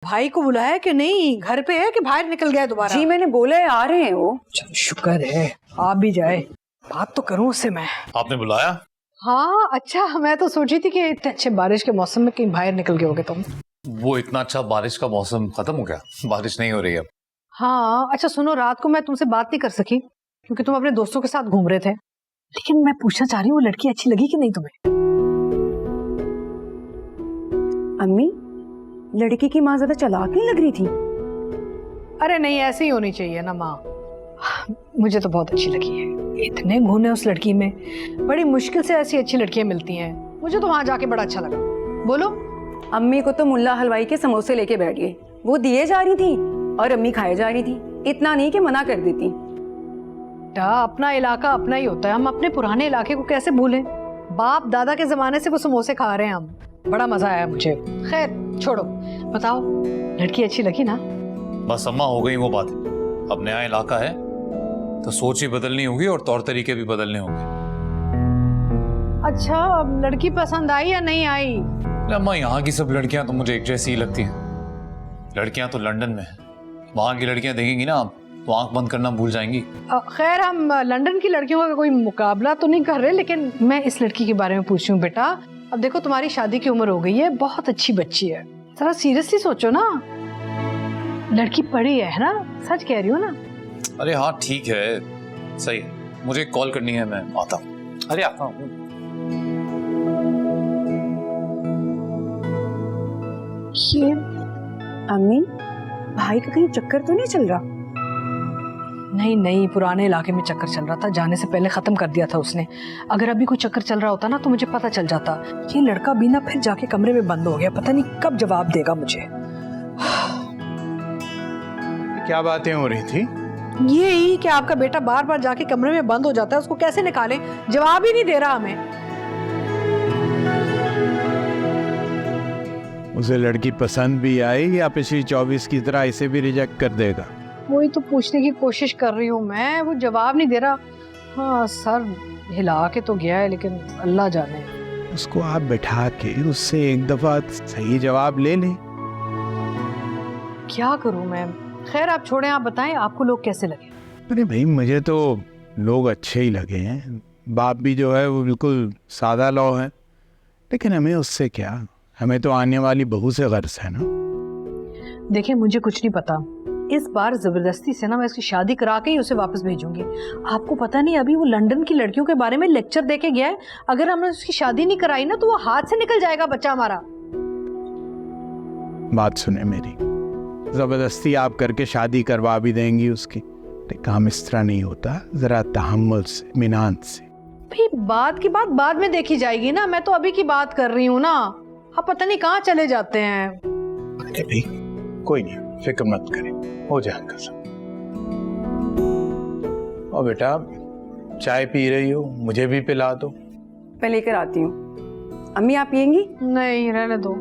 भाई को बुलाया कि नहीं? घर पे है कि बाहर निकल गया दोबारा? जी मैंने बोला है आ रहे हैं वो। चलो शुक्र है आप भी जाए, बात तो करूं उससे मैं। आपने बुलाया? हाँ अच्छा, मैं तो सोची थी कि इतने अच्छे बारिश के मौसम में कहीं बाहर निकल गए होगे तुम। वो इतना अच्छा बारिश का मौसम खत्म हो गया, बारिश नहीं हो रही है। हाँ अच्छा सुनो, रात को मैं तुमसे बात नहीं कर सकी क्योंकि तुम अपने दोस्तों के साथ घूम रहे थे, लेकिन मैं पूछना चाह रही हूँ वो लड़की अच्छी लगी कि नहीं तुम्हें? अम्मी लड़की की माँ ज्यादा चालाक नहीं लग रही थी? अरे नहीं, ऐसे ही होनी चाहिए ना माँ। मुझे तो बहुत अच्छी लगी है, इतने गुण है उस लड़की में, बड़ी मुश्किल से ऐसी अच्छी लड़कियां मिलती हैं। मुझे तो वहां जाके बड़ा अच्छा लगा। बोलो। अम्मी को तो मुल्ला हलवाई के समोसे लेके बैठ गए, वो दिए जा रही थी और अम्मी खाए जा रही थी, इतना नहीं कि मना कर देती। अपना इलाका अपना ही होता है, हम अपने पुराने इलाके को कैसे भूलें? बाप दादा के जमाने से वो समोसे खा रहे हैं हम, बड़ा मजा आया मुझे। खैर छोड़ो, बताओ लड़की अच्छी लगी ना? बस अम्मा हो गई वो बात, अब नया इलाका है तो सोच ही बदलनी होगी और तौर तरीके भी बदलने होंगे। अच्छा, अब लड़की पसंद आई या नहीं आई? अम्मा यहाँ की सब लड़कियां तो मुझे एक जैसी ही लगती हैं। लड़कियां तो लंदन में है, वहां की लड़कियां देखेंगी ना आप तो आंख बंद करना भूल जाएंगी। खैर हम लंदन की लड़कियों का कोई मुकाबला तो नहीं कर रहे, लेकिन मैं इस लड़की के बारे में पूछ रही हूँ। बेटा अब देखो तुम्हारी शादी की उम्र हो गई है, बहुत अच्छी बच्ची है, जरा सीरियसली सोचो ना। लड़की पढ़ी है ना? सच कह रही हो ना? अरे हाँ ठीक है, सही है, मुझे कॉल करनी है, मैं आता हूँ। अरे आता हूँ। ये अम्मी भाई का कहीं चक्कर तो नहीं चल रहा? नहीं नहीं, पुराने इलाके में चक्कर चल रहा था, जाने से पहले खत्म कर दिया था उसने। अगर अभी कोई चक्कर चल रहा होता ना तो मुझे पता चल जाता। ये लड़का भी ना फिर जाके कमरे में बंद हो गया, पता नहीं कब जवाब देगा मुझे। क्या बातें हो रही थी? यही कि आपका बेटा बार बार जाके कमरे में बंद हो जाता है, उसको कैसे निकालें? जवाब ही नहीं दे रहा हमें। उसे लड़की पसंद भी आई या पिछली 24 की तरह इसे भी रिजेक्ट कर देगा? वही तो पूछने की कोशिश कर रही हूँ मैं, वो जवाब नहीं दे रहा। हाँ सर हिला के तो गया है, लेकिन अल्लाह जाने। उसको आप बैठा के उससे एक दफा सही जवाब ले लें। क्या करूँ मैं? खैर आप छोड़ें, आप बताएं आपको लोग कैसे लगे? अरे भाई मुझे तो लोग अच्छे ही लगे हैं। बाप भी जो है वो बिल्कुल सादा लौ है, लेकिन हमें उससे क्या, हमें तो आने वाली बहू से गर्ज है ना। देखिए मुझे कुछ नहीं पता, इस बार जबरदस्ती से ना मैं इसकी शादी करा के ही उसे वापस भेजूंगी। आपको पता नहीं अभी वो लंदन की लड़कियों के बारे में लेक्चर दे के गया है, अगर हमने उसकी शादी नहीं कराई ना तो वो हाथ से निकल जाएगा बच्चा हमारा। बात सुने मेरी, जबरदस्ती आप करके शादी करवा भी देंगी उसकी, तो काम इस तरह नहीं होता, जरा तहम्मुल से, मिनान से। भाई बात की बात बाद में देखी जाएगी ना, मैं तो अभी की बात कर रही हूँ ना। आप पता नहीं कहाँ चले जाते हैं। अरे भाई कोई नहीं, फिक्र मत करें, हो जाएगा सब। और बेटा चाय पी रही हो, मुझे भी पिला दो। मैं लेकर आती हूँ। अम्मी आप पियेंगी? नहीं रहने दो।